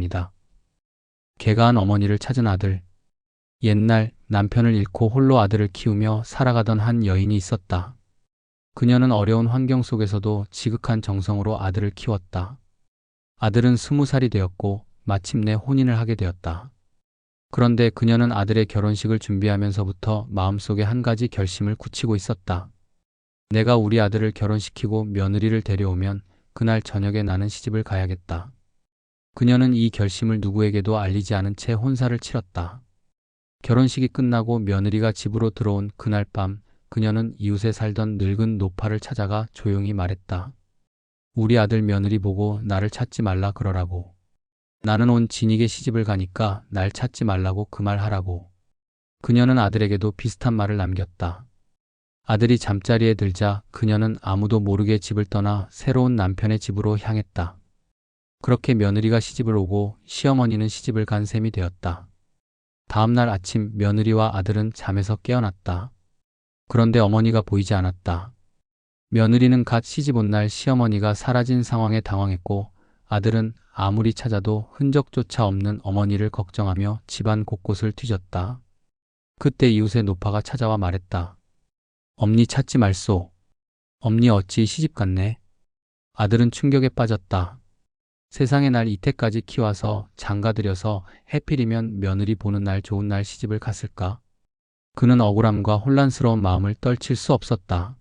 있었습니다. 개가한 어머니를 찾은 아들. 옛날 남편을 잃고 홀로 아들을 키우며 살아가던 한 여인이 있었다. 그녀는 어려운 환경 속에서도 지극한 정성으로 아들을 키웠다. 아들은 20살이 되었고 마침내 혼인을 하게 되었다. 그런데 그녀는 아들의 결혼식을 준비하면서부터 마음속에 한 가지 결심을 굳히고 있었다. 내가 우리 아들을 결혼시키고 며느리를 데려오면 그날 저녁에 나는 시집을 가야겠다. 그녀는 이 결심을 누구에게도 알리지 않은 채 혼사를 치렀다. 결혼식이 끝나고 며느리가 집으로 들어온 그날 밤, 그녀는 이웃에 살던 늙은 노파를 찾아가 조용히 말했다. 우리 아들 며느리 보고 나를 찾지 말라 그러라고. 나는 온 진익에 시집을 가니까 날 찾지 말라고 그 말 하라고. 그녀는 아들에게도 비슷한 말을 남겼다. 아들이 잠자리에 들자 그녀는 아무도 모르게 집을 떠나 새로운 남편의 집으로 향했다. 그렇게 며느리가 시집을 오고 시어머니는 시집을 간 셈이 되었다. 다음 날 아침 며느리와 아들은 잠에서 깨어났다. 그런데 어머니가 보이지 않았다. 며느리는 갓 시집 온 날 시어머니가 사라진 상황에 당황했고 아들은 아무리 찾아도 흔적조차 없는 어머니를 걱정하며 집안 곳곳을 뒤졌다. 그때 이웃의 노파가 찾아와 말했다. 엄니 찾지 말소. 엄니 어찌 시집 갔네. 아들은 충격에 빠졌다. 세상에 날 이때까지 키워서 장가들여서 해필이면 며느리 보는 날 좋은 날 시집을 갔을까? 그는 억울함과 혼란스러운 마음을 떨칠 수 없었다.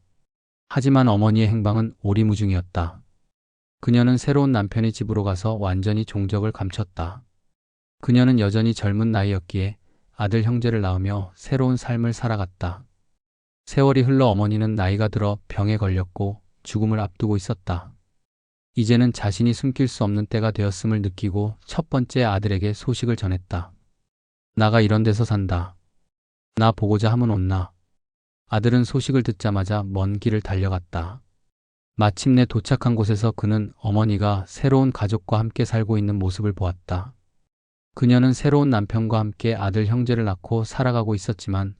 하지만 어머니의 행방은 오리무중이었다. 그녀는 새로운 남편의 집으로 가서 완전히 종적을 감췄다. 그녀는 여전히 젊은 나이였기에 아들 형제를 낳으며 새로운 삶을 살아갔다. 세월이 흘러 어머니는 나이가 들어 병에 걸렸고 죽음을 앞두고 있었다. 이제는 자신이 숨길 수 없는 때가 되었음을 느끼고 첫 번째 아들에게 소식을 전했다. 나가 이런 데서 산다. 나 보고자 하면 온나. 아들은 소식을 듣자마자 먼 길을 달려갔다. 마침내 도착한 곳에서 그는 어머니가 새로운 가족과 함께 살고 있는 모습을 보았다. 그녀는 새로운 남편과 함께 아들 형제를 낳고 살아가고 있었지만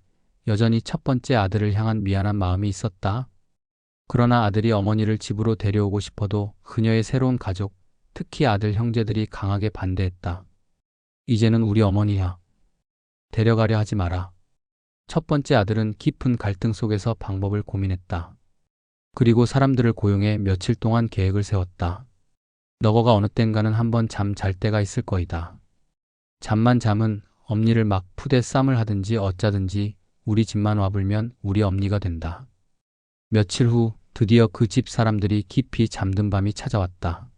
여전히 첫 번째 아들을 향한 미안한 마음이 있었다. 그러나 아들이 어머니를 집으로 데려오고 싶어도 그녀의 새로운 가족, 특히 아들 형제들이 강하게 반대했다. 이제는 우리 어머니야. 데려가려 하지 마라. 첫 번째 아들은 깊은 갈등 속에서 방법을 고민했다. 그리고 사람들을 고용해 며칠 동안 계획을 세웠다. 너거가 어느 땐가는 한번 잠 잘 때가 있을 거이다. 잠만 잠은 엄니를 막 푸대 쌈을 하든지 어쩌든지 우리 집만 와불면 우리 엄니가 된다. 며칠 후 드디어 그 집 사람들이 깊이 잠든 밤이 찾아왔다.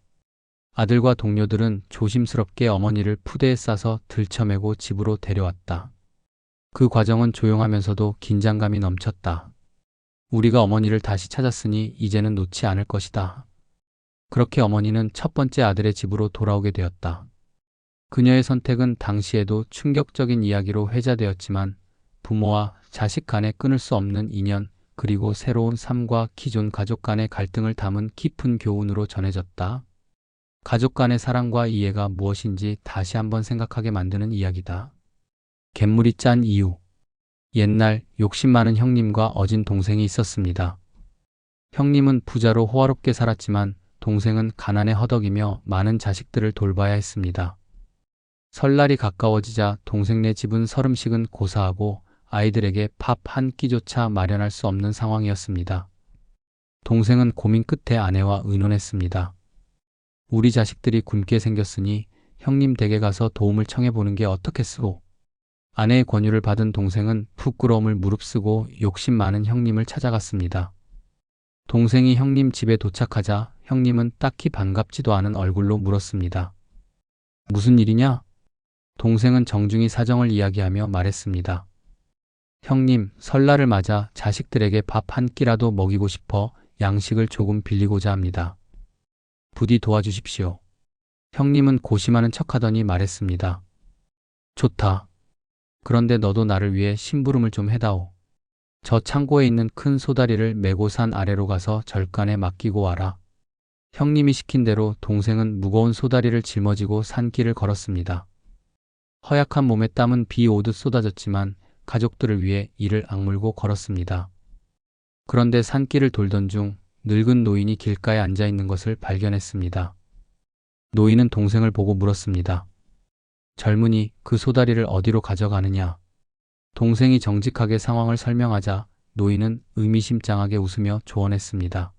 아들과 동료들은 조심스럽게 어머니를 푸대에 싸서 들쳐매고 집으로 데려왔다. 그 과정은 조용하면서도 긴장감이 넘쳤다. 우리가 어머니를 다시 찾았으니 이제는 놓지 않을 것이다. 그렇게 어머니는 첫 번째 아들의 집으로 돌아오게 되었다. 그녀의 선택은 당시에도 충격적인 이야기로 회자되었지만 부모와 자식 간에 끊을 수 없는 인연, 그리고 새로운 삶과 기존 가족 간의 갈등을 담은 깊은 교훈으로 전해졌다. 가족 간의 사랑과 이해가 무엇인지 다시 한번 생각하게 만드는 이야기다. 갯물이 짠 이유. 옛날 욕심 많은 형님과 어진 동생이 있었습니다. 형님은 부자로 호화롭게 살았지만 동생은 가난에 허덕이며 많은 자식들을 돌봐야 했습니다. 설날이 가까워지자 동생네 집은 설음식은 고사하고 아이들에게 밥 한 끼조차 마련할 수 없는 상황이었습니다. 동생은 고민 끝에 아내와 의논했습니다. 우리 자식들이 굶게 생겼으니 형님 댁에 가서 도움을 청해보는 게 어떻겠소? 아내의 권유를 받은 동생은 부끄러움을 무릅쓰고 욕심 많은 형님을 찾아갔습니다. 동생이 형님 집에 도착하자 형님은 딱히 반갑지도 않은 얼굴로 물었습니다. 무슨 일이냐? 동생은 정중히 사정을 이야기하며 말했습니다. 형님, 설날을 맞아 자식들에게 밥 한 끼라도 먹이고 싶어 양식을 조금 빌리고자 합니다. 부디 도와주십시오. 형님은 고심하는 척하더니 말했습니다. 좋다. 그런데 너도 나를 위해 심부름을 좀 해다오. 저 창고에 있는 큰 소다리를 메고 산 아래로 가서 절간에 맡기고 와라. 형님이 시킨 대로 동생은 무거운 소다리를 짊어지고 산길을 걸었습니다. 허약한 몸에 땀은 비 오듯 쏟아졌지만 가족들을 위해 이를 악물고 걸었습니다. 그런데 산길을 돌던 중 늙은 노인이 길가에 앉아 있는 것을 발견했습니다. 노인은 동생을 보고 물었습니다. 젊은이, 그 소다리를 어디로 가져가느냐? 동생이 정직하게 상황을 설명하자 노인은 의미심장하게 웃으며 조언했습니다.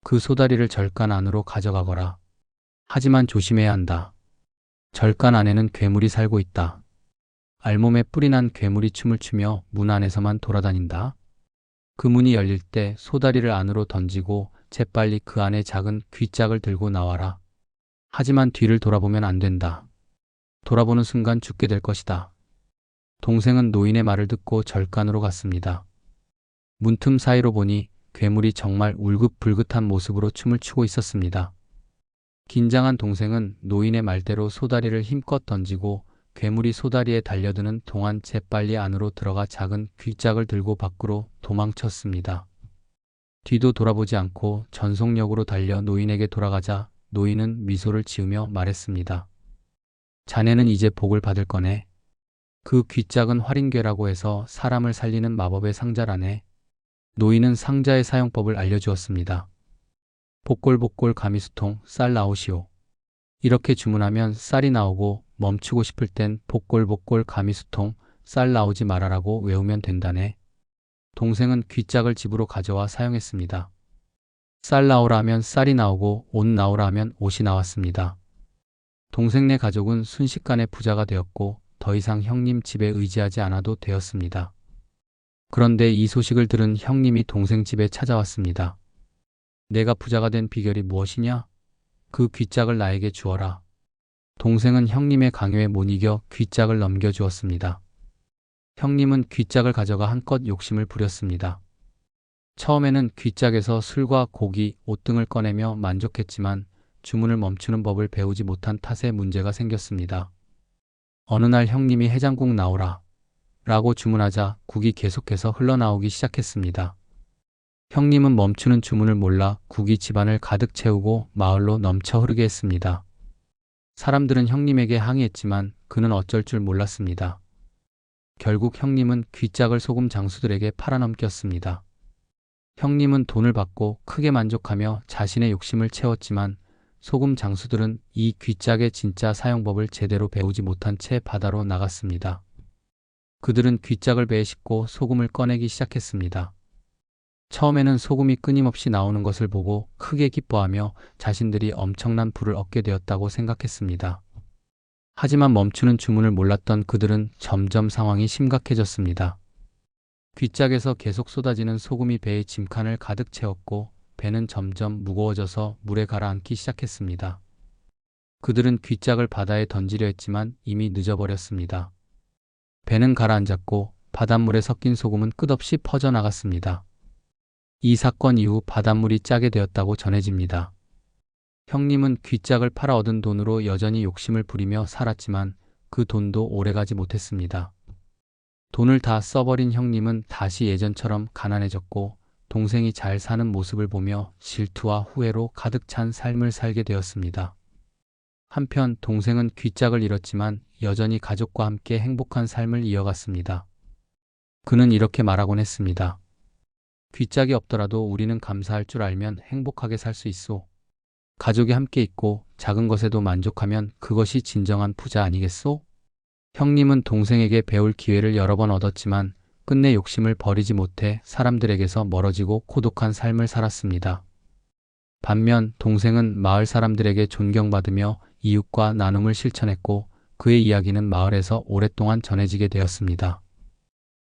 그 소다리를 절간 안으로 가져가거라. 하지만 조심해야 한다. 절간 안에는 괴물이 살고 있다. 알몸에 뿔이 난 괴물이 춤을 추며 문 안에서만 돌아다닌다. 그 문이 열릴 때 소다리를 안으로 던지고 재빨리 그 안에 작은 귀짝을 들고 나와라. 하지만 뒤를 돌아보면 안 된다. 돌아보는 순간 죽게 될 것이다. 동생은 노인의 말을 듣고 절간으로 갔습니다. 문틈 사이로 보니 괴물이 정말 울긋불긋한 모습으로 춤을 추고 있었습니다. 긴장한 동생은 노인의 말대로 소다리를 힘껏 던지고 괴물이 소다리에 달려드는 동안 재빨리 안으로 들어가 작은 귀짝을 들고 밖으로 도망쳤습니다. 뒤도 돌아보지 않고 전속력으로 달려 노인에게 돌아가자 노인은 미소를 지으며 말했습니다. 자네는 이제 복을 받을 거네. 그 귀짝은 활인괴라고 해서 사람을 살리는 마법의 상자라네. 노인은 상자의 사용법을 알려주었습니다. 복골복골 가미수통 쌀 나오시오. 이렇게 주문하면 쌀이 나오고 멈추고 싶을 땐 복골복골 가미수통 쌀 나오지 말아라고 외우면 된다네. 동생은 귀짝을 집으로 가져와 사용했습니다. 쌀 나오라 하면 쌀이 나오고 옷 나오라 하면 옷이 나왔습니다. 동생네 가족은 순식간에 부자가 되었고 더 이상 형님 집에 의지하지 않아도 되었습니다. 그런데 이 소식을 들은 형님이 동생 집에 찾아왔습니다. 내가 부자가 된 비결이 무엇이냐? 그 귀짝을 나에게 주어라. 동생은 형님의 강요에 못 이겨 귀짝을 넘겨주었습니다. 형님은 귀짝을 가져가 한껏 욕심을 부렸습니다. 처음에는 귀짝에서 술과 고기, 옷 등을 꺼내며 만족했지만 주문을 멈추는 법을 배우지 못한 탓에 문제가 생겼습니다. 어느 날 형님이 해장국 나오라 라고 주문하자 국이 계속해서 흘러나오기 시작했습니다. 형님은 멈추는 주문을 몰라 국이 집안을 가득 채우고 마을로 넘쳐 흐르게 했습니다. 사람들은 형님에게 항의했지만 그는 어쩔 줄 몰랐습니다. 결국 형님은 귀짝을 소금 장수들에게 팔아넘겼습니다. 형님은 돈을 받고 크게 만족하며 자신의 욕심을 채웠지만 소금 장수들은 이 귀짝의 진짜 사용법을 제대로 배우지 못한 채 바다로 나갔습니다. 그들은 귀짝을 배에 싣고 소금을 꺼내기 시작했습니다. 처음에는 소금이 끊임없이 나오는 것을 보고 크게 기뻐하며 자신들이 엄청난 부를 얻게 되었다고 생각했습니다. 하지만 멈추는 주문을 몰랐던 그들은 점점 상황이 심각해졌습니다. 귀짝에서 계속 쏟아지는 소금이 배의 짐칸을 가득 채웠고 배는 점점 무거워져서 물에 가라앉기 시작했습니다. 그들은 귀짝을 바다에 던지려 했지만 이미 늦어버렸습니다. 배는 가라앉았고 바닷물에 섞인 소금은 끝없이 퍼져나갔습니다. 이 사건 이후 바닷물이 짜게 되었다고 전해집니다. 형님은 귀짝을 팔아 얻은 돈으로 여전히 욕심을 부리며 살았지만 그 돈도 오래가지 못했습니다. 돈을 다 써버린 형님은 다시 예전처럼 가난해졌고 동생이 잘 사는 모습을 보며 질투와 후회로 가득 찬 삶을 살게 되었습니다. 한편 동생은 귀짝을 잃었지만 여전히 가족과 함께 행복한 삶을 이어갔습니다. 그는 이렇게 말하곤 했습니다. 귀짝이 없더라도 우리는 감사할 줄 알면 행복하게 살 수 있소. 가족이 함께 있고 작은 것에도 만족하면 그것이 진정한 부자 아니겠소? 형님은 동생에게 배울 기회를 여러 번 얻었지만 끝내 욕심을 버리지 못해 사람들에게서 멀어지고 고독한 삶을 살았습니다. 반면 동생은 마을 사람들에게 존경받으며 이웃과 나눔을 실천했고 그의 이야기는 마을에서 오랫동안 전해지게 되었습니다.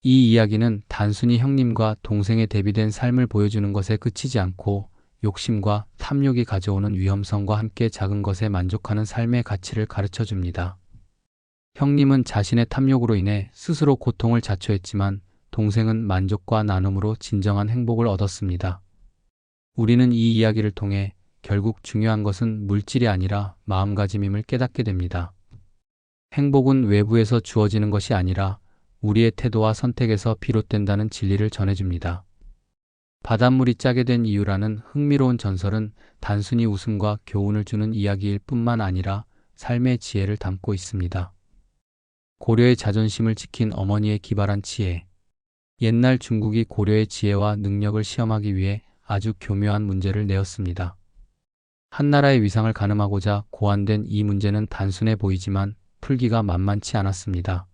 이 이야기는 단순히 형님과 동생의 대비된 삶을 보여주는 것에 그치지 않고 욕심과 탐욕이 가져오는 위험성과 함께 작은 것에 만족하는 삶의 가치를 가르쳐 줍니다. 형님은 자신의 탐욕으로 인해 스스로 고통을 자초했지만 동생은 만족과 나눔으로 진정한 행복을 얻었습니다. 우리는 이 이야기를 통해 결국 중요한 것은 물질이 아니라 마음가짐임을 깨닫게 됩니다. 행복은 외부에서 주어지는 것이 아니라 우리의 태도와 선택에서 비롯된다는 진리를 전해줍니다. 바닷물이 짜게 된 이유라는 흥미로운 전설은 단순히 웃음과 교훈을 주는 이야기일 뿐만 아니라 삶의 지혜를 담고 있습니다. 고려의 자존심을 지킨 어머니의 기발한 지혜. 옛날 중국이 고려의 지혜와 능력을 시험하기 위해 아주 교묘한 문제를 내었습니다. 한 나라의 위상을 가늠하고자 고안된 이 문제는 단순해 보이지만 풀기가 만만치 않았습니다.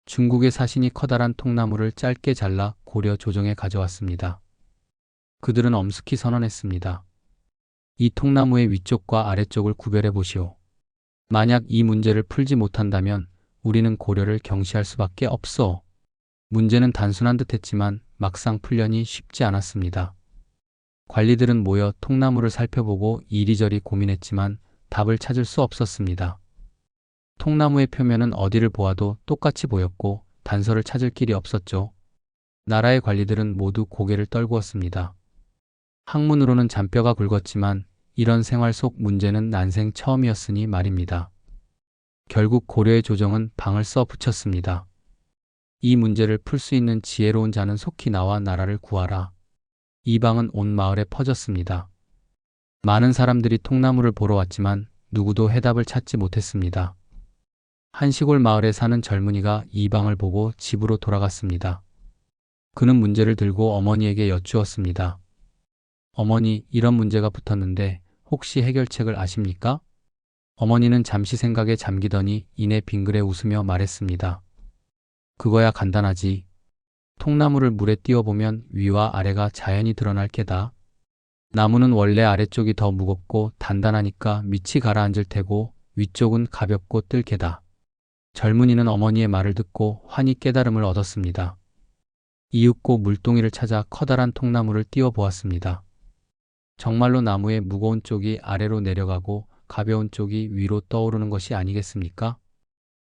중국의 사신이 커다란 통나무를 짧게 잘라 고려 조정에 가져왔습니다. 그들은 엄숙히 선언했습니다. 이 통나무의 위쪽과 아래쪽을 구별해 보시오. 만약 이 문제를 풀지 못한다면 우리는 고려를 경시할 수밖에 없어. 문제는 단순한 듯 했지만 막상 풀려니 쉽지 않았습니다. 관리들은 모여 통나무를 살펴보고 이리저리 고민했지만 답을 찾을 수 없었습니다. 통나무의 표면은 어디를 보아도 똑같이 보였고 단서를 찾을 길이 없었죠. 나라의 관리들은 모두 고개를 떨구었습니다. 학문으로는 잔뼈가 굵었지만 이런 생활 속 문제는 난생 처음이었으니 말입니다. 결국 고려의 조정은 방을 써 붙였습니다. 이 문제를 풀 수 있는 지혜로운 자는 속히 나와 나라를 구하라. 이 방은 온 마을에 퍼졌습니다. 많은 사람들이 통나무를 보러 왔지만 누구도 해답을 찾지 못했습니다. 한 시골 마을에 사는 젊은이가 이 방을 보고 집으로 돌아갔습니다. 그는 문제를 들고 어머니에게 여쭈었습니다. 어머니, 이런 문제가 붙었는데 혹시 해결책을 아십니까? 어머니는 잠시 생각에 잠기더니 이내 빙그레 웃으며 말했습니다. 그거야 간단하지. 통나무를 물에 띄워보면 위와 아래가 자연히 드러날 게다. 나무는 원래 아래쪽이 더 무겁고 단단하니까 밑이 가라앉을 테고 위쪽은 가볍고 뜰 게다. 젊은이는 어머니의 말을 듣고 환히 깨달음을 얻었습니다. 이윽고 물동이를 찾아 커다란 통나무를 띄워보았습니다. 정말로 나무의 무거운 쪽이 아래로 내려가고 가벼운 쪽이 위로 떠오르는 것이 아니겠습니까?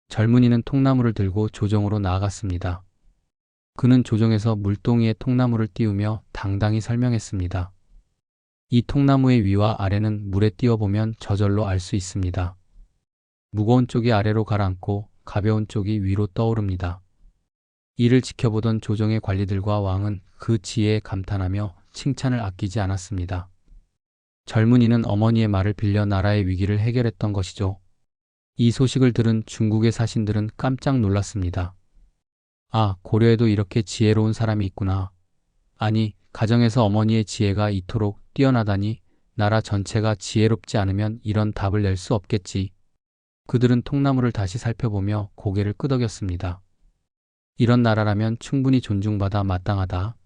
젊은이는 통나무를 들고 조정으로 나아갔습니다. 그는 조정에서 물동이에 통나무를 띄우며 당당히 설명했습니다. 이 통나무의 위와 아래는 물에 띄워보면 저절로 알 수 있습니다. 무거운 쪽이 아래로 가라앉고 가벼운 쪽이 위로 떠오릅니다. 이를 지켜보던 조정의 관리들과 왕은 그 지혜에 감탄하며 칭찬을 아끼지 않았습니다. 젊은이는 어머니의 말을 빌려 나라의 위기를 해결했던 것이죠. 이 소식을 들은 중국의 사신들은 깜짝 놀랐습니다. 아, 고려에도 이렇게 지혜로운 사람이 있구나. 아니, 가정에서 어머니의 지혜가 이토록 뛰어나다니 나라 전체가 지혜롭지 않으면 이런 답을 낼 수 없겠지. 그들은 통나무를 다시 살펴보며 고개를 끄덕였습니다. 이런 나라라면 충분히 존중받아 마땅하다.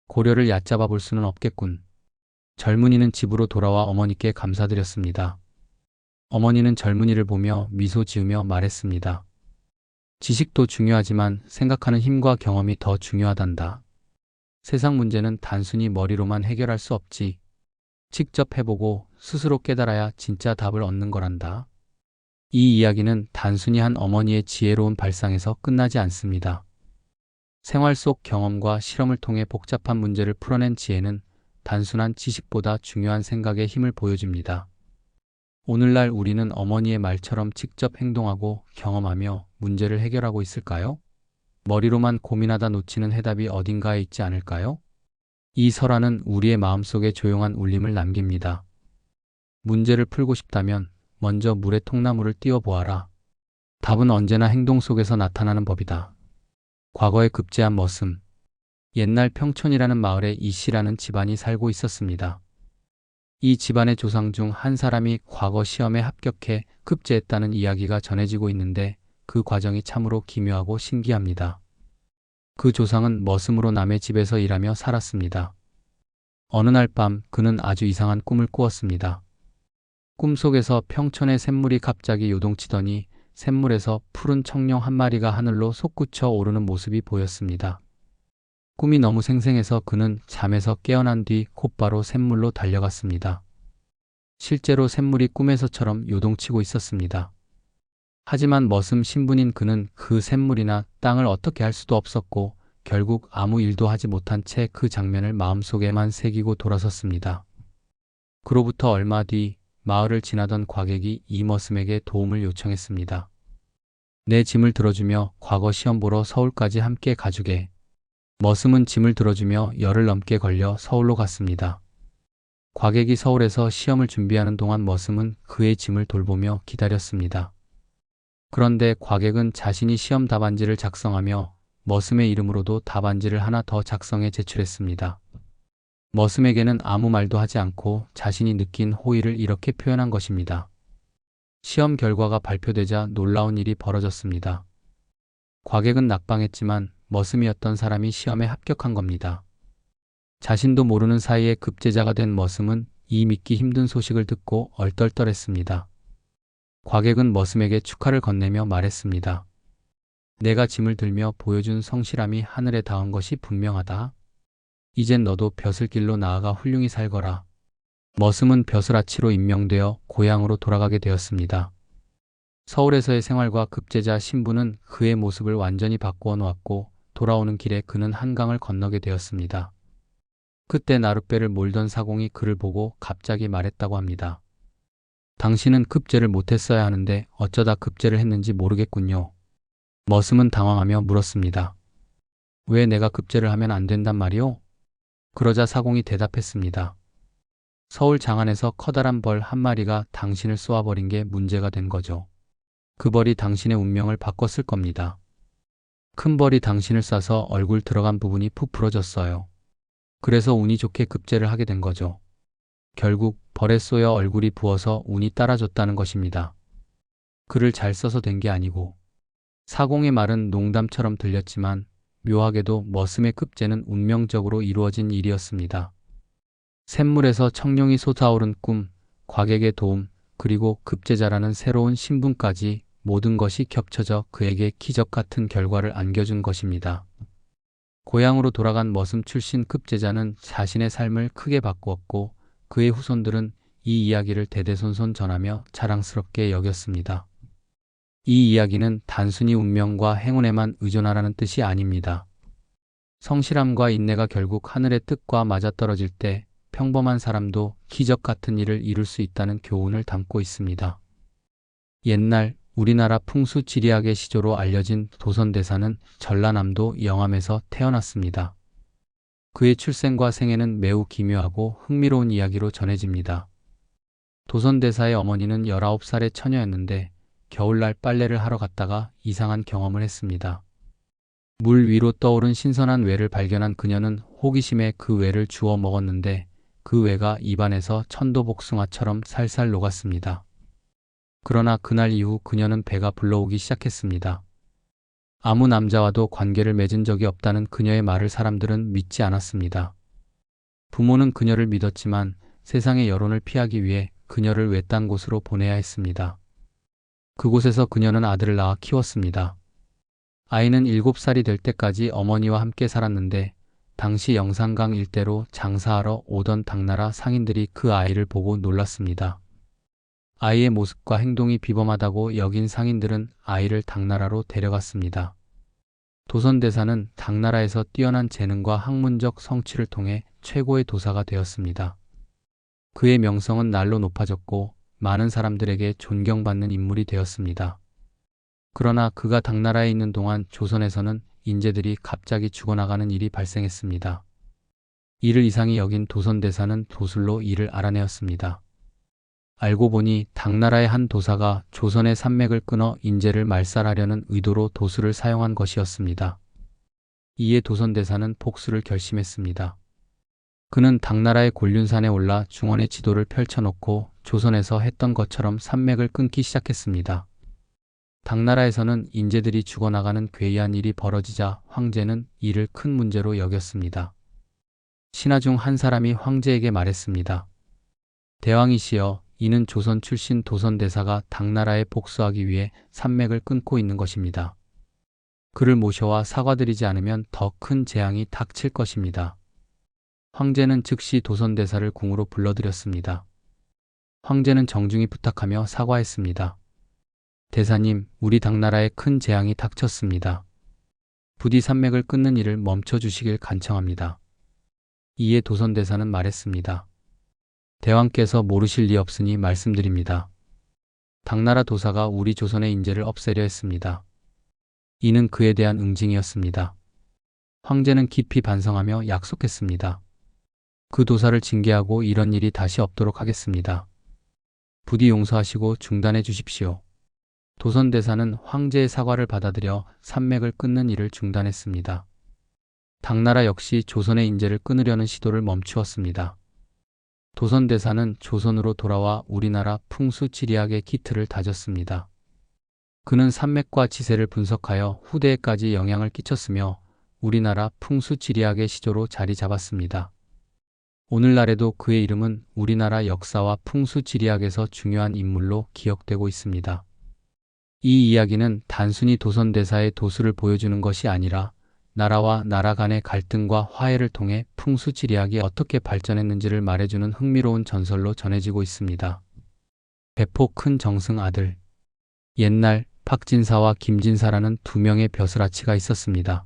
고려를 얕잡아 볼 수는 없겠군. 젊은이는 집으로 돌아와 어머니께 감사드렸습니다. 어머니는 젊은이를 보며 미소 지으며 말했습니다. 지식도 중요하지만 생각하는 힘과 경험이 더 중요하단다. 세상 문제는 단순히 머리로만 해결할 수 없지. 직접 해보고 스스로 깨달아야 진짜 답을 얻는 거란다. 이 이야기는 단순히 한 어머니의 지혜로운 발상에서 끝나지 않습니다. 생활 속 경험과 실험을 통해 복잡한 문제를 풀어낸 지혜는 단순한 지식보다 중요한 생각의 힘을 보여줍니다. 오늘날 우리는 어머니의 말처럼 직접 행동하고 경험하며 문제를 해결하고 있을까요? 머리로만 고민하다 놓치는 해답이 어딘가에 있지 않을까요? 이 설화는 우리의 마음속에 조용한 울림을 남깁니다. 문제를 풀고 싶다면 먼저 물에 통나무를 띄워보아라. 답은 언제나 행동 속에서 나타나는 법이다. 과거의 급제한 머슴. 옛날 평촌이라는 마을에 이씨라는 집안이 살고 있었습니다. 이 집안의 조상 중 한 사람이 과거 시험에 합격해 급제했다는 이야기가 전해지고 있는데 그 과정이 참으로 기묘하고 신기합니다. 그 조상은 머슴으로 남의 집에서 일하며 살았습니다. 어느 날 밤 그는 아주 이상한 꿈을 꾸었습니다. 꿈속에서 평촌의 샘물이 갑자기 요동치더니 샘물에서 푸른 청룡 한 마리가 하늘로 솟구쳐 오르는 모습이 보였습니다. 꿈이 너무 생생해서 그는 잠에서 깨어난 뒤 곧바로 샘물로 달려갔습니다. 실제로 샘물이 꿈에서처럼 요동치고 있었습니다. 하지만 머슴 신분인 그는 그 샘물이나 땅을 어떻게 할 수도 없었고 결국 아무 일도 하지 못한 채 그 장면을 마음속에만 새기고 돌아섰습니다. 그로부터 얼마 뒤 마을을 지나던 과객이 이 머슴에게 도움을 요청했습니다. 내 짐을 들어주며 과거 시험 보러 서울까지 함께 가주게. 머슴은 짐을 들어주며 열흘 넘게 걸려 서울로 갔습니다. 과객이 서울에서 시험을 준비하는 동안 머슴은 그의 짐을 돌보며 기다렸습니다. 그런데 과객은 자신이 시험 답안지를 작성하며 머슴의 이름으로도 답안지를 하나 더 작성해 제출했습니다. 머슴에게는 아무 말도 하지 않고 자신이 느낀 호의를 이렇게 표현한 것입니다. 시험 결과가 발표되자 놀라운 일이 벌어졌습니다. 과객은 낙방했지만 머슴이었던 사람이 시험에 합격한 겁니다. 자신도 모르는 사이에 급제자가 된 머슴은 이 믿기 힘든 소식을 듣고 얼떨떨했습니다. 과객은 머슴에게 축하를 건네며 말했습니다. 내가 짐을 들며 보여준 성실함이 하늘에 닿은 것이 분명하다. 이젠 너도 벼슬길로 나아가 훌륭히 살거라. 머슴은 벼슬아치로 임명되어 고향으로 돌아가게 되었습니다. 서울에서의 생활과 급제자 신분은 그의 모습을 완전히 바꾸어 놓았고 돌아오는 길에 그는 한강을 건너게 되었습니다. 그때 나룻배를 몰던 사공이 그를 보고 갑자기 말했다고 합니다. 당신은 급제를 못했어야 하는데 어쩌다 급제를 했는지 모르겠군요. 머슴은 당황하며 물었습니다. 왜 내가 급제를 하면 안 된단 말이오? 그러자 사공이 대답했습니다. 서울 장안에서 커다란 벌 한 마리가 당신을 쏘아버린 게 문제가 된 거죠. 그 벌이 당신의 운명을 바꿨을 겁니다. 큰 벌이 당신을 쏴서 얼굴 들어간 부분이 푹 부러졌어요. 그래서 운이 좋게 급제를 하게 된 거죠. 결국 벌에 쏘여 얼굴이 부어서 운이 따라줬다는 것입니다. 글을 잘 써서 된 게 아니고. 사공의 말은 농담처럼 들렸지만 묘하게도 머슴의 급제는 운명적으로 이루어진 일이었습니다. 샘물에서 청룡이 솟아오른 꿈, 과객의 도움, 그리고 급제자라는 새로운 신분까지 모든 것이 겹쳐져 그에게 기적 같은 결과를 안겨준 것입니다. 고향으로 돌아간 머슴 출신 급제자는 자신의 삶을 크게 바꾸었고 그의 후손들은 이 이야기를 대대손손 전하며 자랑스럽게 여겼습니다. 이 이야기는 단순히 운명과 행운에만 의존하라는 뜻이 아닙니다. 성실함과 인내가 결국 하늘의 뜻과 맞아떨어질 때 평범한 사람도 기적 같은 일을 이룰 수 있다는 교훈을 담고 있습니다. 옛날 우리나라 풍수지리학의 시조로 알려진 도선대사는 전라남도 영암에서 태어났습니다. 그의 출생과 생애는 매우 기묘하고 흥미로운 이야기로 전해집니다. 도선대사의 어머니는 19살의 처녀였는데 겨울날 빨래를 하러 갔다가 이상한 경험을 했습니다. 물 위로 떠오른 신선한 외를 발견한 그녀는 호기심에 그 외를 주워 먹었는데 그 외가 입안에서 천도복숭아처럼 살살 녹았습니다. 그러나 그날 이후 그녀는 배가 불러오기 시작했습니다. 아무 남자와도 관계를 맺은 적이 없다는 그녀의 말을 사람들은 믿지 않았습니다. 부모는 그녀를 믿었지만 세상의 여론을 피하기 위해 그녀를 외딴 곳으로 보내야 했습니다. 그곳에서 그녀는 아들을 낳아 키웠습니다. 아이는 7살이 될 때까지 어머니와 함께 살았는데 당시 영산강 일대로 장사하러 오던 당나라 상인들이 그 아이를 보고 놀랐습니다. 아이의 모습과 행동이 비범하다고 여긴 상인들은 아이를 당나라로 데려갔습니다. 도선대사는 당나라에서 뛰어난 재능과 학문적 성취를 통해 최고의 도사가 되었습니다. 그의 명성은 날로 높아졌고 많은 사람들에게 존경받는 인물이 되었습니다. 그러나 그가 당나라에 있는 동안 조선에서는 인재들이 갑자기 죽어나가는 일이 발생했습니다. 이를 이상히 여긴 도선대사는 도술로 이를 알아내었습니다. 알고 보니 당나라의 한 도사가 조선의 산맥을 끊어 인재를 말살하려는 의도로 도술을 사용한 것이었습니다. 이에 도선대사는 복수를 결심했습니다. 그는 당나라의 곤륜산에 올라 중원의 지도를 펼쳐놓고 조선에서 했던 것처럼 산맥을 끊기 시작했습니다. 당나라에서는 인재들이 죽어나가는 괴이한 일이 벌어지자 황제는 이를 큰 문제로 여겼습니다. 신하 중 한 사람이 황제에게 말했습니다. 대왕이시여, 이는 조선 출신 도선대사가 당나라에 복수하기 위해 산맥을 끊고 있는 것입니다. 그를 모셔와 사과드리지 않으면 더 큰 재앙이 닥칠 것입니다. 황제는 즉시 도선대사를 궁으로 불러들였습니다. 황제는 정중히 부탁하며 사과했습니다. 대사님, 우리 당나라에 큰 재앙이 닥쳤습니다. 부디 산맥을 끊는 일을 멈춰주시길 간청합니다. 이에 도선대사는 말했습니다. 대왕께서 모르실 리 없으니 말씀드립니다. 당나라 도사가 우리 조선의 인재를 없애려 했습니다. 이는 그에 대한 응징이었습니다. 황제는 깊이 반성하며 약속했습니다. 그 도사를 징계하고 이런 일이 다시 없도록 하겠습니다. 부디 용서하시고 중단해 주십시오. 도선대사는 황제의 사과를 받아들여 산맥을 끊는 일을 중단했습니다. 당나라 역시 조선의 인재를 끊으려는 시도를 멈추었습니다. 도선대사는 조선으로 돌아와 우리나라 풍수지리학의 기틀을 다졌습니다. 그는 산맥과 지세를 분석하여 후대에까지 영향을 끼쳤으며 우리나라 풍수지리학의 시조로 자리 잡았습니다. 오늘날에도 그의 이름은 우리나라 역사와 풍수지리학에서 중요한 인물로 기억되고 있습니다. 이 이야기는 단순히 도선대사의 도수를 보여주는 것이 아니라 나라와 나라 간의 갈등과 화해를 통해 풍수지리학이 어떻게 발전했는지를 말해주는 흥미로운 전설로 전해지고 있습니다. 배포 큰 정승 아들. 옛날 박진사와 김진사라는 두 명의 벼슬아치가 있었습니다.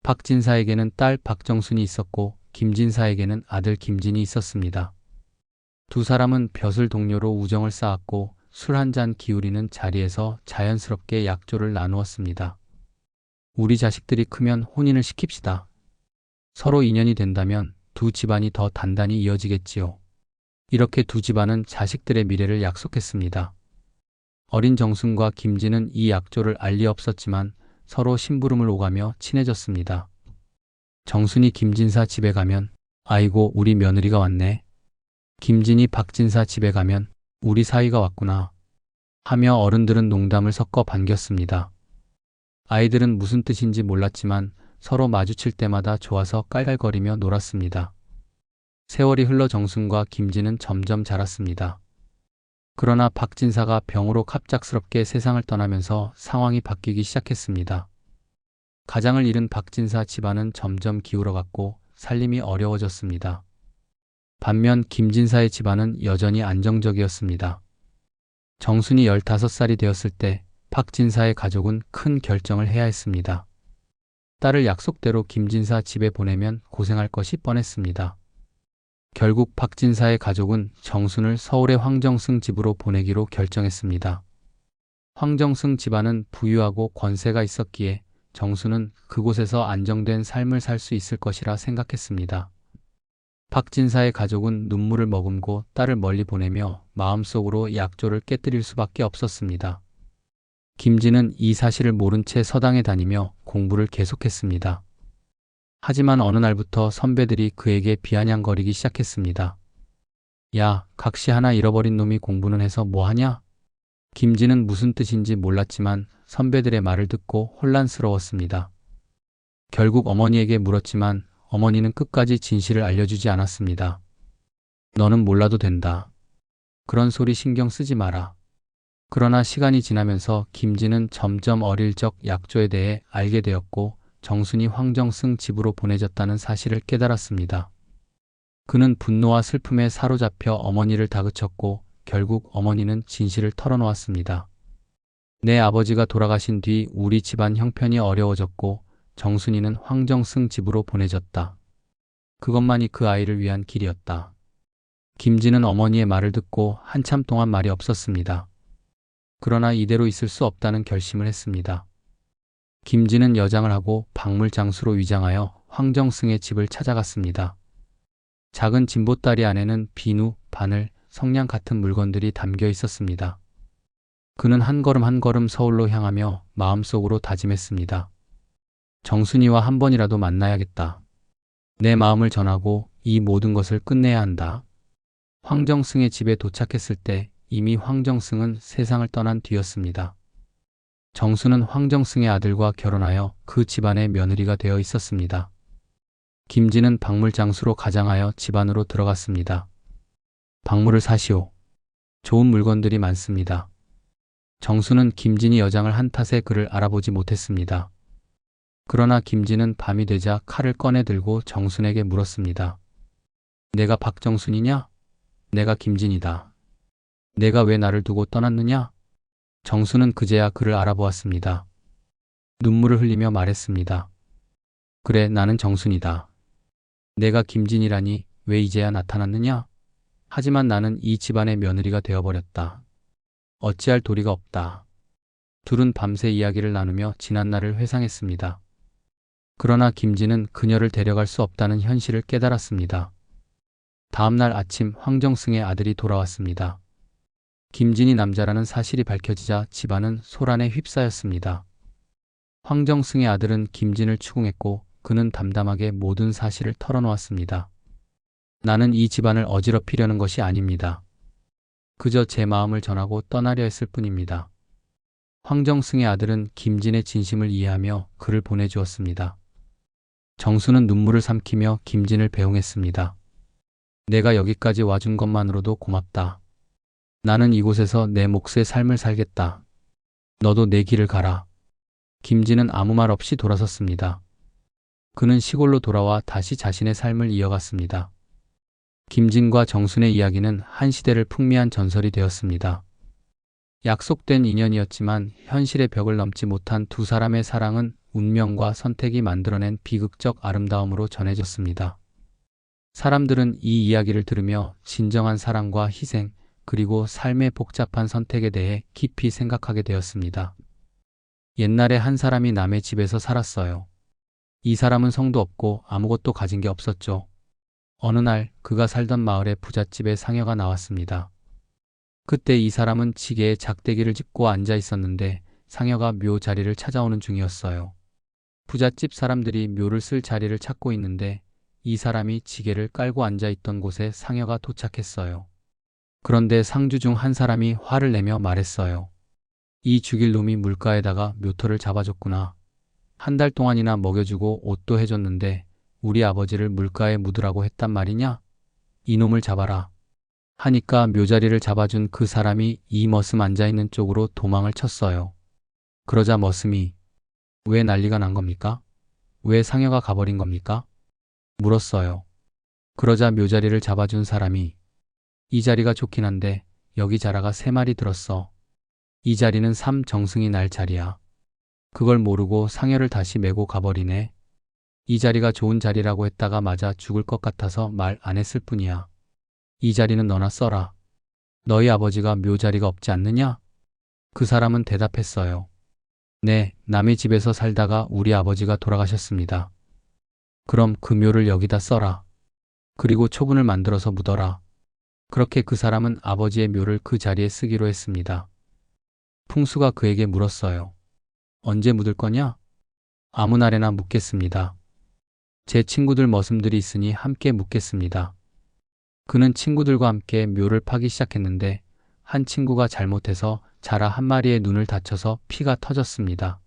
박진사에게는 딸 박정순이 있었고 김진사에게는 아들 김진이 있었습니다. 두 사람은 벼슬 동료로 우정을 쌓았고 술 한 잔 기울이는 자리에서 자연스럽게 약조를 나누었습니다. 우리 자식들이 크면 혼인을 시킵시다. 서로 인연이 된다면 두 집안이 더 단단히 이어지겠지요. 이렇게 두 집안은 자식들의 미래를 약속했습니다. 어린 정순과 김진은 이 약조를 알 리 없었지만 서로 심부름을 오가며 친해졌습니다. 정순이 김진사 집에 가면 아이고 우리 며느리가 왔네. 김진이 박진사 집에 가면 우리 사위가 왔구나 하며 어른들은 농담을 섞어 반겼습니다. 아이들은 무슨 뜻인지 몰랐지만 서로 마주칠 때마다 좋아서 깔깔거리며 놀았습니다. 세월이 흘러 정순과 김진은 점점 자랐습니다. 그러나 박진사가 병으로 갑작스럽게 세상을 떠나면서 상황이 바뀌기 시작했습니다. 가장을 잃은 박진사 집안은 점점 기울어갔고 살림이 어려워졌습니다. 반면 김진사의 집안은 여전히 안정적이었습니다. 정순이 15살이 되었을 때 박진사의 가족은 큰 결정을 해야 했습니다. 딸을 약속대로 김진사 집에 보내면 고생할 것이 뻔했습니다. 결국 박진사의 가족은 정순을 서울의 황정승 집으로 보내기로 결정했습니다. 황정승 집안은 부유하고 권세가 있었기에 정순은 그곳에서 안정된 삶을 살 수 있을 것이라 생각했습니다. 박진사의 가족은 눈물을 머금고 딸을 멀리 보내며 마음속으로 약조를 깨뜨릴 수밖에 없었습니다. 김진은 이 사실을 모른 채 서당에 다니며 공부를 계속했습니다. 하지만 어느 날부터 선배들이 그에게 비아냥거리기 시작했습니다. 야, 각시 하나 잃어버린 놈이 공부는 해서 뭐하냐? 김진은 무슨 뜻인지 몰랐지만 선배들의 말을 듣고 혼란스러웠습니다. 결국 어머니에게 물었지만 어머니는 끝까지 진실을 알려주지 않았습니다. 너는 몰라도 된다. 그런 소리 신경 쓰지 마라. 그러나 시간이 지나면서 김진은 점점 어릴 적 약조에 대해 알게 되었고 정순이 황정승 집으로 보내졌다는 사실을 깨달았습니다. 그는 분노와 슬픔에 사로잡혀 어머니를 다그쳤고 결국 어머니는 진실을 털어놓았습니다. 내 아버지가 돌아가신 뒤 우리 집안 형편이 어려워졌고 정순이는 황정승 집으로 보내졌다. 그것만이 그 아이를 위한 길이었다. 김진은 어머니의 말을 듣고 한참 동안 말이 없었습니다. 그러나 이대로 있을 수 없다는 결심을 했습니다. 김진은 여장을 하고 박물장수로 위장하여 황정승의 집을 찾아갔습니다. 작은 진보다리 안에는 비누, 바늘, 성냥 같은 물건들이 담겨 있었습니다. 그는 한 걸음 한 걸음 서울로 향하며 마음속으로 다짐했습니다. 정순이와 한 번이라도 만나야겠다. 내 마음을 전하고 이 모든 것을 끝내야 한다. 황정승의 집에 도착했을 때 이미 황정승은 세상을 떠난 뒤였습니다. 정순은 황정승의 아들과 결혼하여 그 집안의 며느리가 되어 있었습니다. 김진은 박물장수로 가장하여 집 안으로 들어갔습니다. 박물을 사시오. 좋은 물건들이 많습니다. 정순은 김진이 여장을 한 탓에 그를 알아보지 못했습니다. 그러나 김진은 밤이 되자 칼을 꺼내 들고 정순에게 물었습니다. 내가 박정순이냐? 내가 김진이다. 내가 왜 나를 두고 떠났느냐? 정순은 그제야 그를 알아보았습니다. 눈물을 흘리며 말했습니다. 그래, 나는 정순이다. 내가 김진이라니 왜 이제야 나타났느냐? 하지만 나는 이 집안의 며느리가 되어버렸다. 어찌할 도리가 없다. 둘은 밤새 이야기를 나누며 지난날을 회상했습니다. 그러나 김진은 그녀를 데려갈 수 없다는 현실을 깨달았습니다. 다음날 아침 황정승의 아들이 돌아왔습니다. 김진이 남자라는 사실이 밝혀지자 집안은 소란에 휩싸였습니다. 황정승의 아들은 김진을 추궁했고 그는 담담하게 모든 사실을 털어놓았습니다. 나는 이 집안을 어지럽히려는 것이 아닙니다. 그저 제 마음을 전하고 떠나려 했을 뿐입니다. 황정승의 아들은 김진의 진심을 이해하며 글을 보내주었습니다. 정수는 눈물을 삼키며 김진을 배웅했습니다. 내가 여기까지 와준 것만으로도 고맙다. 나는 이곳에서 내 몫의 삶을 살겠다. 너도 내 길을 가라. 김진은 아무 말 없이 돌아섰습니다. 그는 시골로 돌아와 다시 자신의 삶을 이어갔습니다. 김진과 정순의 이야기는 한 시대를 풍미한 전설이 되었습니다. 약속된 인연이었지만 현실의 벽을 넘지 못한 두 사람의 사랑은 운명과 선택이 만들어낸 비극적 아름다움으로 전해졌습니다. 사람들은 이 이야기를 들으며 진정한 사랑과 희생, 그리고 삶의 복잡한 선택에 대해 깊이 생각하게 되었습니다. 옛날에 한 사람이 남의 집에서 살았어요. 이 사람은 성도 없고 아무것도 가진 게 없었죠. 어느 날 그가 살던 마을에 부잣집에 상여가 나왔습니다. 그때 이 사람은 지게에 작대기를 짚고 앉아 있었는데 상여가 묘 자리를 찾아오는 중이었어요. 부잣집 사람들이 묘를 쓸 자리를 찾고 있는데 이 사람이 지게를 깔고 앉아 있던 곳에 상여가 도착했어요. 그런데 상주 중 한 사람이 화를 내며 말했어요. 이 죽일 놈이 물가에다가 묘토를 잡아줬구나. 한 달 동안이나 먹여주고 옷도 해줬는데 우리 아버지를 물가에 묻으라고 했단 말이냐? 이놈을 잡아라. 하니까 묘자리를 잡아준 그 사람이 이 머슴 앉아있는 쪽으로 도망을 쳤어요. 그러자 머슴이 왜 난리가 난 겁니까? 왜 상여가 가버린 겁니까? 물었어요. 그러자 묘자리를 잡아준 사람이 이 자리가 좋긴 한데 여기 자라가 3마리 들었어. 이 자리는 삼정승이 날 자리야. 그걸 모르고 상여를 다시 메고 가버리네. 이 자리가 좋은 자리라고 했다가 맞아 죽을 것 같아서 말 안 했을 뿐이야. 이 자리는 너나 써라. 너희 아버지가 묘 자리가 없지 않느냐? 그 사람은 대답했어요. 네, 남의 집에서 살다가 우리 아버지가 돌아가셨습니다. 그럼 그 묘를 여기다 써라. 그리고 초분을 만들어서 묻어라. 그렇게 그 사람은 아버지의 묘를 그 자리에 쓰기로 했습니다. 풍수가 그에게 물었어요. 언제 묻을 거냐? 아무 날에나 묻겠습니다. 제 친구들 머슴들이 있으니 함께 묻겠습니다. 그는 친구들과 함께 묘를 파기 시작했는데 한 친구가 잘못해서 자라 한 마리의 눈을 다쳐서 피가 터졌습니다.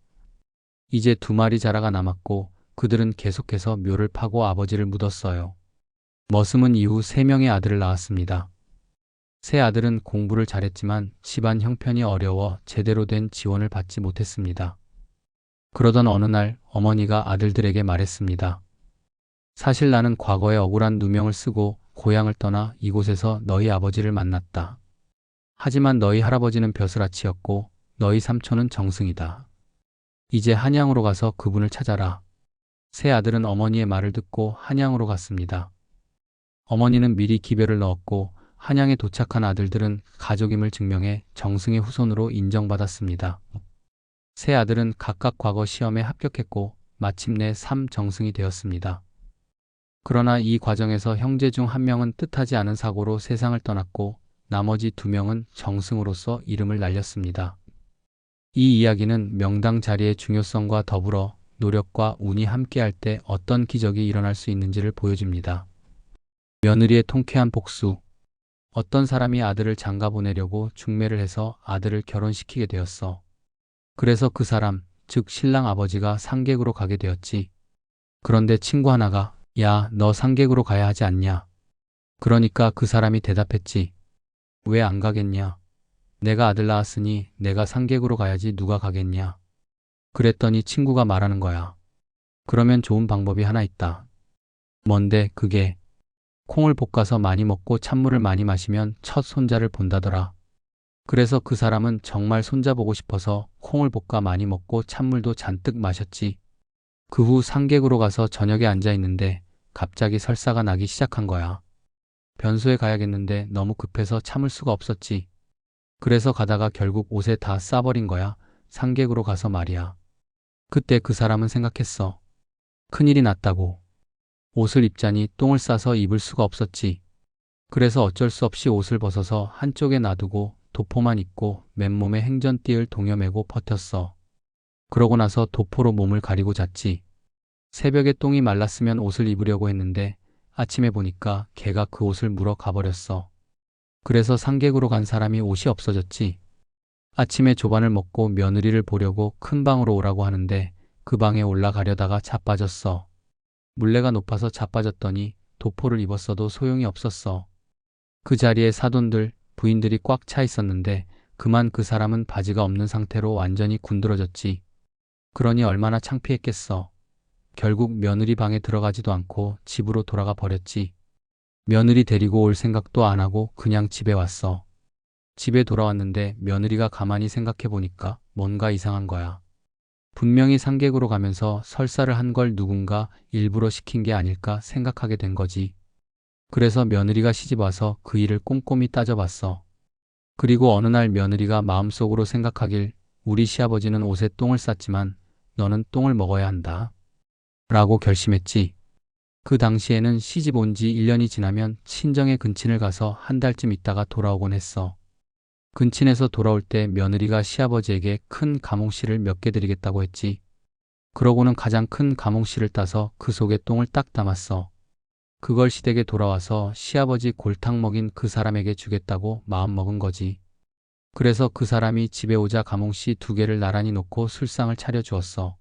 이제 2마리 자라가 남았고 그들은 계속해서 묘를 파고 아버지를 묻었어요. 머슴은 이후 3명의 아들을 낳았습니다. 세 아들은 공부를 잘했지만 집안 형편이 어려워 제대로 된 지원을 받지 못했습니다. 그러던 어느 날 어머니가 아들들에게 말했습니다. 사실 나는 과거에 억울한 누명을 쓰고 고향을 떠나 이곳에서 너희 아버지를 만났다. 하지만 너희 할아버지는 벼슬아치였고 너희 삼촌은 정승이다. 이제 한양으로 가서 그분을 찾아라. 세 아들은 어머니의 말을 듣고 한양으로 갔습니다. 어머니는 미리 기별을 넣었고 한양에 도착한 아들들은 가족임을 증명해 정승의 후손으로 인정받았습니다. 세 아들은 각각 과거 시험에 합격했고 마침내 삼정승이 되었습니다. 그러나 이 과정에서 형제 중 한 명은 뜻하지 않은 사고로 세상을 떠났고 나머지 2명은 정승으로서 이름을 날렸습니다. 이 이야기는 명당 자리의 중요성과 더불어 노력과 운이 함께할 때 어떤 기적이 일어날 수 있는지를 보여줍니다. 며느리의 통쾌한 복수. 어떤 사람이 아들을 장가 보내려고 중매를 해서 아들을 결혼시키게 되었어. 그래서 그 사람, 즉 신랑 아버지가 상객으로 가게 되었지. 그런데 친구 하나가 야, 너 상객으로 가야 하지 않냐? 그러니까 그 사람이 대답했지. 왜 안 가겠냐? 내가 아들 낳았으니 내가 상객으로 가야지 누가 가겠냐? 그랬더니 친구가 말하는 거야. 그러면 좋은 방법이 하나 있다. 뭔데 그게? 콩을 볶아서 많이 먹고 찬물을 많이 마시면 첫 손자를 본다더라. 그래서 그 사람은 정말 손자 보고 싶어서 콩을 볶아 많이 먹고 찬물도 잔뜩 마셨지. 그 후 상객으로 가서 저녁에 앉아 있는데 갑자기 설사가 나기 시작한 거야. 변소에 가야겠는데 너무 급해서 참을 수가 없었지. 그래서 가다가 결국 옷에 다 싸버린 거야. 상객으로 가서 말이야. 그때 그 사람은 생각했어. 큰일이 났다고. 옷을 입자니 똥을 싸서 입을 수가 없었지. 그래서 어쩔 수 없이 옷을 벗어서 한쪽에 놔두고 도포만 입고 맨몸에 행전띠을 동여매고 버텼어. 그러고 나서 도포로 몸을 가리고 잤지. 새벽에 똥이 말랐으면 옷을 입으려고 했는데 아침에 보니까 개가 그 옷을 물어 가버렸어. 그래서 상객으로 간 사람이 옷이 없어졌지. 아침에 조반을 먹고 며느리를 보려고 큰 방으로 오라고 하는데 그 방에 올라가려다가 자빠졌어. 물레가 높아서 자빠졌더니 도포를 입었어도 소용이 없었어. 그 자리에 사돈들, 부인들이 꽉 차 있었는데 그만 그 사람은 바지가 없는 상태로 완전히 군드러졌지. 그러니 얼마나 창피했겠어. 결국 며느리 방에 들어가지도 않고 집으로 돌아가 버렸지. 며느리 데리고 올 생각도 안 하고 그냥 집에 왔어. 집에 돌아왔는데 며느리가 가만히 생각해 보니까 뭔가 이상한 거야. 분명히 상객으로 가면서 설사를 한 걸 누군가 일부러 시킨 게 아닐까 생각하게 된 거지. 그래서 며느리가 시집 와서 그 일을 꼼꼼히 따져봤어. 그리고 어느 날 며느리가 마음속으로 생각하길 우리 시아버지는 옷에 똥을 쌌지만 너는 똥을 먹어야 한다. 라고 결심했지. 그 당시에는 시집 온 지 1년이 지나면 친정의 근친을 가서 한 달쯤 있다가 돌아오곤 했어. 근친에서 돌아올 때 며느리가 시아버지에게 큰 가몽씨를 몇 개 드리겠다고 했지. 그러고는 가장 큰 가몽씨를 따서 그 속에 똥을 딱 담았어. 그걸 시댁에 돌아와서 시아버지 골탕 먹인 그 사람에게 주겠다고 마음먹은 거지. 그래서 그 사람이 집에 오자 가몽씨 2개를 나란히 놓고 술상을 차려주었어.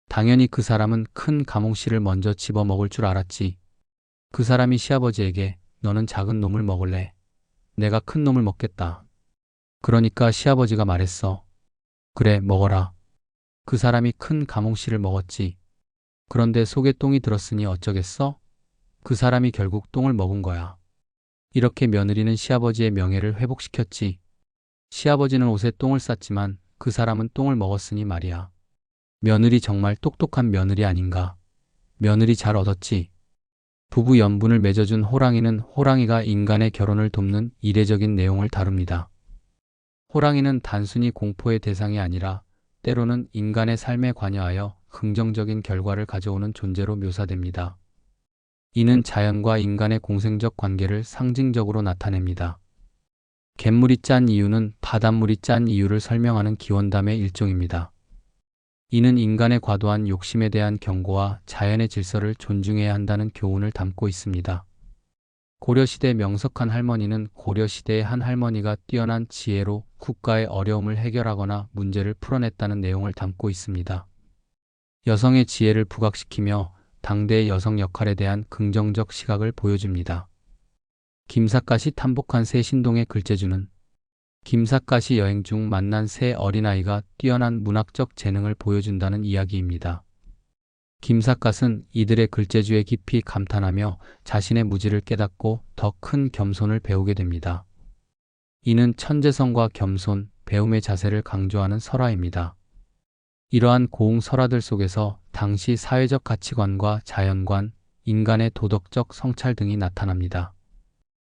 당연히 그 사람은 큰 가몽씨를 먼저 집어 먹을 줄 알았지. 그 사람이 시아버지에게 너는 작은 놈을 먹을래? 내가 큰 놈을 먹겠다. 그러니까 시아버지가 말했어. 그래, 먹어라. 그 사람이 큰 가몽씨를 먹었지. 그런데 속에 똥이 들었으니 어쩌겠어? 그 사람이 결국 똥을 먹은 거야. 이렇게 며느리는 시아버지의 명예를 회복시켰지. 시아버지는 옷에 똥을 쌌지만 그 사람은 똥을 먹었으니 말이야. 며느리 정말 똑똑한 며느리 아닌가. 며느리 잘 얻었지. 부부 연분을 맺어준 호랑이는 호랑이가 인간의 결혼을 돕는 이례적인 내용을 다룹니다. 호랑이는 단순히 공포의 대상이 아니라 때로는 인간의 삶에 관여하여 긍정적인 결과를 가져오는 존재로 묘사됩니다. 이는 자연과 인간의 공생적 관계를 상징적으로 나타냅니다. 갯물이 짠 이유는 바닷물이 짠 이유를 설명하는 기원담의 일종입니다. 이는 인간의 과도한 욕심에 대한 경고와 자연의 질서를 존중해야 한다는 교훈을 담고 있습니다. 고려시대 명석한 할머니는 고려시대의 한 할머니가 뛰어난 지혜로 국가의 어려움을 해결하거나 문제를 풀어냈다는 내용을 담고 있습니다. 여성의 지혜를 부각시키며 당대의 여성 역할에 대한 긍정적 시각을 보여줍니다. 김삿갓이 탐복한 새 신동의 글재주는 김삿갓이 여행 중 만난 새 어린아이가 뛰어난 문학적 재능을 보여준다는 이야기입니다. 김삿갓은 이들의 글재주에 깊이 감탄하며 자신의 무지를 깨닫고 더 큰 겸손을 배우게 됩니다. 이는 천재성과 겸손, 배움의 자세를 강조하는 설화입니다. 이러한 고흥 설화들 속에서 당시 사회적 가치관과 자연관, 인간의 도덕적 성찰 등이 나타납니다.